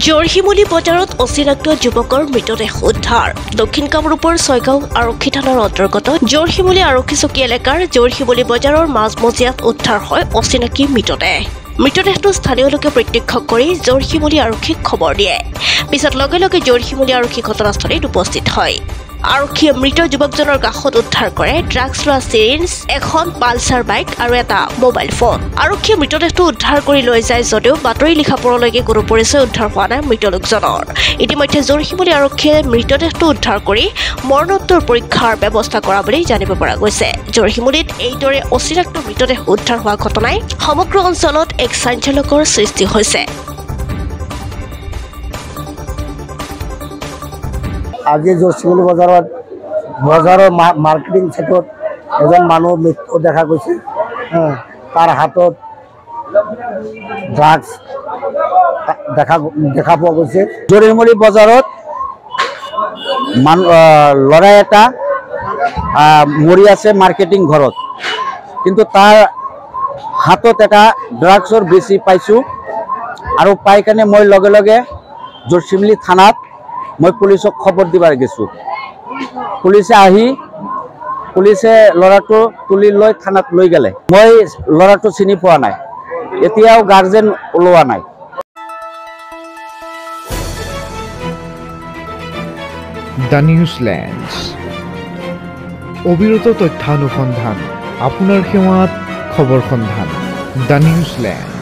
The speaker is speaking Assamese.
জৰশিমুলী বজাৰত অচিনাক্ত যুৱকৰ মৃতদেহ উদ্ধাৰ। দক্ষিণ কামৰূপৰ ছয়গাঁও আৰক্ষী থানাৰ অন্তৰ্গত জৰশিমুলী আৰক্ষী চকী এলেকাৰ জৰশিমুলী বজাৰৰ মাজমজিয়াত উদ্ধাৰ হয় অচিনাকি মৃতদেহ। মৃতদেহটো স্থানীয় লোকে প্ৰত্যক্ষ কৰি জৰশিমুলী আৰক্ষীক খবৰ দিয়ে। পিছত লগে লগে জৰশিমুলী আৰক্ষী ঘটনাস্থলীত উপস্থিত হয়। আৰক্ষীয়ে মৃত যুৱকজনৰ কাষত উদ্ধাৰ কৰে ড্ৰাগছ লোৱা চিৰিঞ্জ, এখন পালচাৰ বাইক আৰু এটা মোবাইল ফোন। আৰক্ষীয়ে মৃতদেহটো উদ্ধাৰ কৰি লৈ যায় যদিও বাতৰি লিখা পৰলৈকে কোনো পৰিচয় উদ্ধাৰ হোৱা নাই মৃত লোকজনৰ। ইতিমধ্যে জৰশিমুলী আৰক্ষীয়ে মৃতদেহটো উদ্ধাৰ কৰি মৰণোত্তৰ পৰীক্ষাৰ ব্যৱস্থা কৰা বুলি জানিব পৰা গৈছে। জৰশিমুলীত এইদৰে অচিনাক্ত মৃতদেহ উদ্ধাৰ হোৱা ঘটনাই সমগ্ৰ অঞ্চলত এক চাঞ্চল্যকৰ সৃষ্টি হৈছে। আজি জৰশিমুলী বজাৰৰ মাৰ্কেটিং চেটত এজন মানুহ মৃত্যু দেখা গৈছে। তাৰ হাতত ড্ৰাগছ দেখা পোৱা গৈছে। জৰশিমুলী বজাৰত ল'ৰা এটা মৰি আছে মাৰ্কেটিং ঘৰত, কিন্তু তাৰ হাতত এটা ড্ৰাগছৰ বেছি পাইছোঁ আৰু পাই কাৰণে মই লগে লগে জৰশিমুলী থানাত মই পুলিচক খবৰ দিবাৰ গেছোঁ। পুলিচে ল'ৰাটো তুলি লৈ থানাত লৈ গেলে। মই ল'ৰাটো চিনি পোৱা নাই, এতিয়াও গাৰ্জেন ওলোৱা নাই। দ্য নিউজলেণ্ড, অবিৰত তথ্যানুসন্ধান, আপোনাৰ সেৱাত খবৰ সন্ধান। দ্য নিউজলেণ্ড।